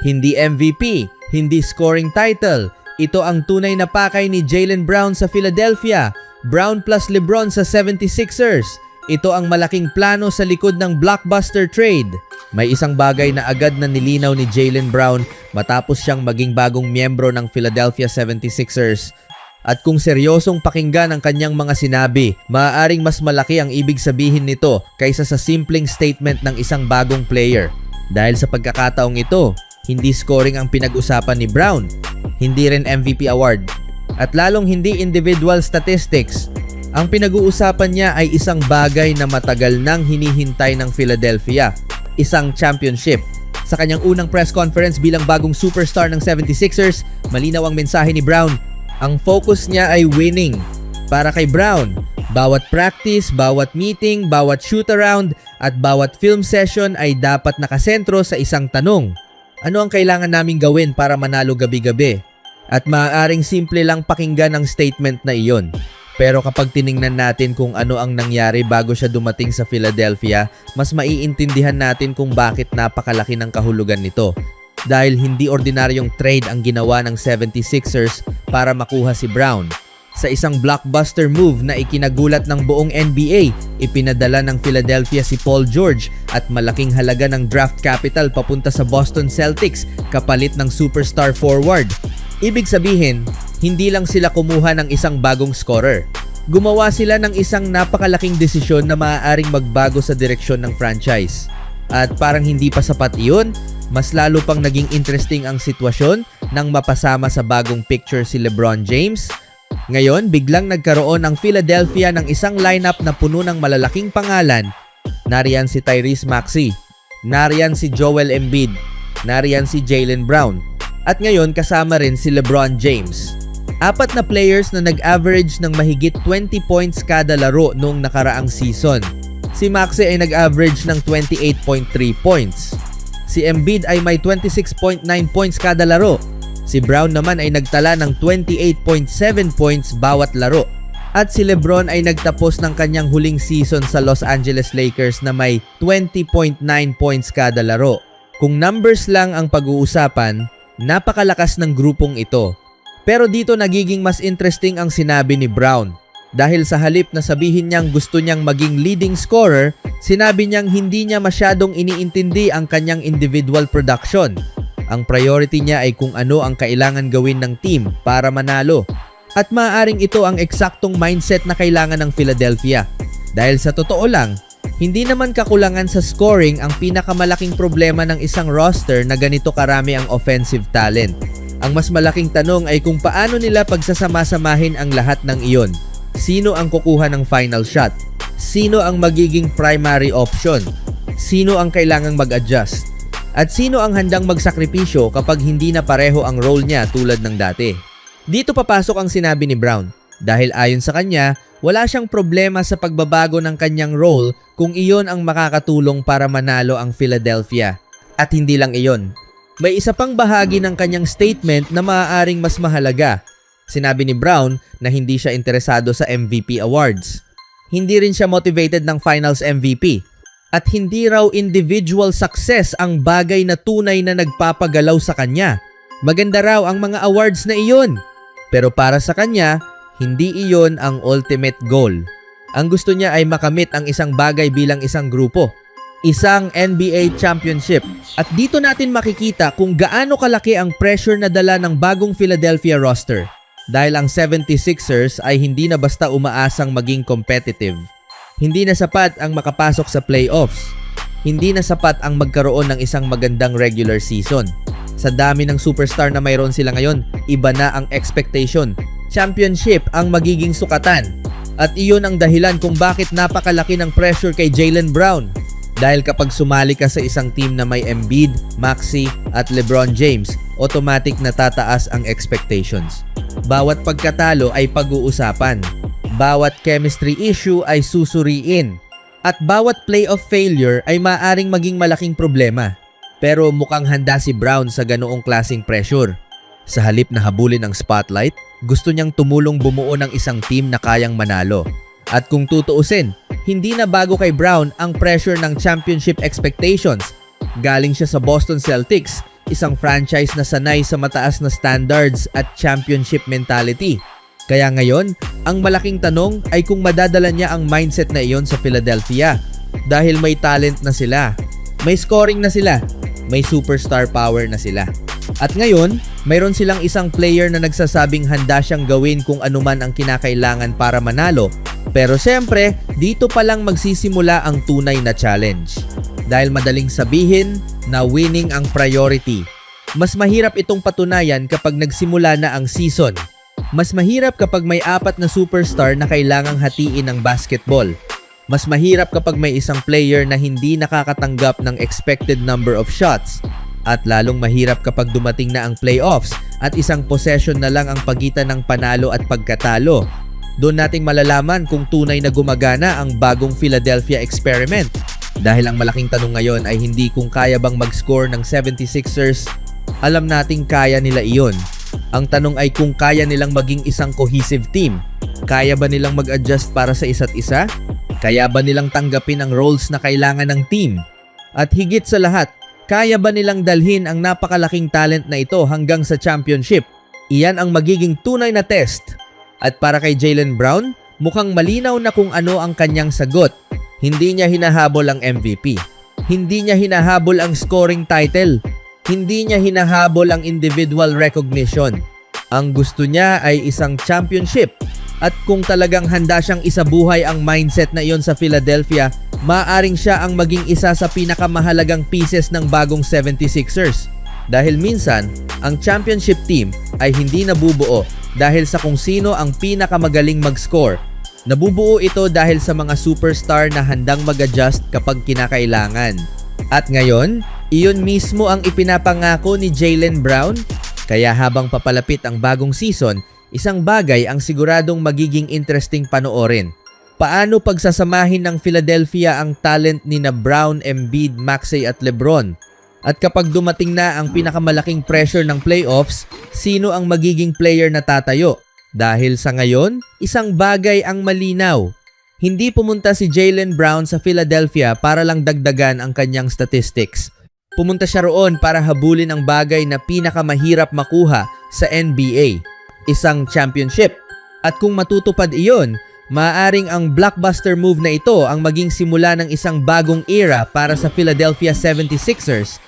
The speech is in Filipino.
Hindi MVP, hindi scoring title. Ito ang tunay na pakay ni Jaylen Brown sa Philadelphia. Brown plus LeBron sa 76ers. Ito ang malaking plano sa likod ng blockbuster trade. May isang bagay na agad na nilinaw ni Jaylen Brown matapos siyang maging bagong miyembro ng Philadelphia 76ers. At kung seryosong pakinggan ang kanyang mga sinabi, maaaring mas malaki ang ibig sabihin nito kaysa sa simpleng statement ng isang bagong player. Dahil sa pagkakataong ito, hindi scoring ang pinag-usapan ni Brown, hindi rin MVP award, at lalong hindi individual statistics. Ang pinag-uusapan niya ay isang bagay na matagal nang hinihintay ng Philadelphia, isang championship. Sa kanyang unang press conference bilang bagong superstar ng 76ers, malinaw ang mensahe ni Brown. Ang focus niya ay winning. Para kay Brown, bawat practice, bawat meeting, bawat shoot-around, at bawat film session ay dapat nakasentro sa isang tanong. Ano ang kailangan naming gawin para manalo gabi-gabi? At maaaring simple lang pakinggan ang statement na iyon. Pero kapag tiningnan natin kung ano ang nangyari bago siya dumating sa Philadelphia, mas maiintindihan natin kung bakit napakalaki ng kahulugan nito. Dahil hindi ordinaryong trade ang ginawa ng 76ers para makuha si Brown. Sa isang blockbuster move na ikinagulat ng buong NBA, ipinadala ng Philadelphia si Paul George at malaking halaga ng draft capital papunta sa Boston Celtics kapalit ng superstar forward. Ibig sabihin, hindi lang sila kumuha ng isang bagong scorer. Gumawa sila ng isang napakalaking desisyon na maaaring magbago sa direksyon ng franchise. At parang hindi pa sapat iyon, mas lalo pang naging interesting ang sitwasyon nang mapasama sa bagong picture si LeBron James. Ngayon, biglang nagkaroon ang Philadelphia ng isang lineup na puno ng malalaking pangalan. Nariyan si Tyrese Maxey, nariyan si Joel Embiid, nariyan si Jaylen Brown, at ngayon kasama rin si LeBron James. 4 na players na nag-average ng mahigit 20 points kada laro noong nakaraang season. Si Maxey ay nag-average ng 28.3 points. Si Embiid ay may 26.9 points kada laro. Si Brown naman ay nagtala ng 28.7 points bawat laro. At si LeBron ay nagtapos ng kanyang huling season sa Los Angeles Lakers na may 20.9 points kada laro. Kung numbers lang ang pag-uusapan, napakalakas ng grupong ito. Pero dito nagiging mas interesting ang sinabi ni Brown. Dahil sa halip na sabihin niyang gusto niyang maging leading scorer, sinabi niyang hindi niya masyadong iniintindi ang kanyang individual production. Ang priority niya ay kung ano ang kailangan gawin ng team para manalo. At maaaring ito ang eksaktong mindset na kailangan ng Philadelphia. Dahil sa totoo lang, hindi naman kakulangan sa scoring ang pinakamalaking problema ng isang roster na ganito karami ang offensive talent. Ang mas malaking tanong ay kung paano nila pagsasama-samahin ang lahat ng iyon. Sino ang kukuha ng final shot? Sino ang magiging primary option? Sino ang kailangang mag-adjust? At sino ang handang magsakripisyo kapag hindi na pareho ang role niya tulad ng dati? Dito papasok ang sinabi ni Brown. Dahil ayon sa kanya, wala siyang problema sa pagbabago ng kanyang role kung iyon ang makakatulong para manalo ang Philadelphia. At hindi lang iyon. May isa pang bahagi ng kanyang statement na maaaring mas mahalaga. Sinabi ni Brown na hindi siya interesado sa MVP awards. Hindi rin siya motivated ng Finals MVP. At hindi raw individual success ang bagay na tunay na nagpapagalaw sa kanya. Maganda raw ang mga awards na iyon. Pero para sa kanya, hindi iyon ang ultimate goal. Ang gusto niya ay makamit ang isang bagay bilang isang grupo. Isang NBA championship. At dito natin makikita kung gaano kalaki ang pressure na dala ng bagong Philadelphia roster. Dahil ang 76ers ay hindi na basta umaasang maging competitive. Hindi na sapat ang makapasok sa playoffs. Hindi na sapat ang magkaroon ng isang magandang regular season. Sa dami ng superstar na mayroon sila ngayon, iba na ang expectation. Championship ang magiging sukatan. At iyon ang dahilan kung bakit napakalaki ng pressure kay Jaylen Brown. Dahil kapag sumali ka sa isang team na may Embiid, Maxey at LeBron James, automatic na tataas ang expectations. Bawat pagkatalo ay pag-uusapan. Bawat chemistry issue ay susuriin. At bawat playoff failure ay maaring maging malaking problema. Pero mukhang handa si Brown sa ganoong klaseng pressure. Sa halip na habulin ang spotlight, gusto niyang tumulong bumuo ng isang team na kayang manalo. At kung tutuusin, hindi na bago kay Brown ang pressure ng championship expectations. Galing siya sa Boston Celtics, isang franchise na sanay sa mataas na standards at championship mentality. Kaya ngayon, ang malaking tanong ay kung madadala niya ang mindset na iyon sa Philadelphia. Dahil may talent na sila, may scoring na sila, may superstar power na sila. At ngayon, mayroon silang isang player na nagsasabing handa siyang gawin kung anuman ang kinakailangan para manalo. Pero siyempre, dito pa lang magsisimula ang tunay na challenge. Dahil madaling sabihin na winning ang priority. Mas mahirap itong patunayan kapag nagsimula na ang season. Mas mahirap kapag may 4 na superstar na kailangang hatiin ng basketball. Mas mahirap kapag may isang player na hindi nakakatanggap ng expected number of shots. At lalong mahirap kapag dumating na ang playoffs at isang possession na lang ang pagitan ng panalo at pagkatalo. Doon nating malalaman kung tunay na gumagana ang bagong Philadelphia experiment. Dahil ang malaking tanong ngayon ay hindi kung kaya bang mag-score ng 76ers. Alam nating kaya nila iyon. Ang tanong ay kung kaya nilang maging isang cohesive team. Kaya ba nilang mag-adjust para sa isa't isa? Kaya ba nilang tanggapin ang roles na kailangan ng team? At higit sa lahat, kaya ba nilang dalhin ang napakalaking talent na ito hanggang sa championship? Iyan ang magiging tunay na test. At para kay Jaylen Brown, mukhang malinaw na kung ano ang kanyang sagot. Hindi niya hinahabol ang MVP. Hindi niya hinahabol ang scoring title. Hindi niya hinahabol ang individual recognition. Ang gusto niya ay isang championship. At kung talagang handa siyang isabuhay ang mindset na iyon sa Philadelphia, maaaring siya ang maging isa sa pinakamahalagang pieces ng bagong 76ers. Dahil minsan, ang championship team ay hindi nabubuo dahil sa kung sino ang pinakamagaling mag-score. Nabubuo ito dahil sa mga superstar na handang mag-adjust kapag kinakailangan. At ngayon, iyon mismo ang ipinapangako ni Jaylen Brown. Kaya habang papalapit ang bagong season, isang bagay ang siguradong magiging interesting panoorin. Paano pagsasamahin ng Philadelphia ang talent ni na Brown, Embiid, Maxey at LeBron? At kapag dumating na ang pinakamalaking pressure ng playoffs, sino ang magiging player na tatayo? Dahil sa ngayon, isang bagay ang malinaw. Hindi pumunta si Jaylen Brown sa Philadelphia para lang dagdagan ang kanyang statistics. Pumunta siya roon para habulin ang bagay na pinakamahirap makuha sa NBA. Isang championship. At kung matutupad iyon, maaaring ang blockbuster move na ito ang maging simula ng isang bagong era para sa Philadelphia 76ers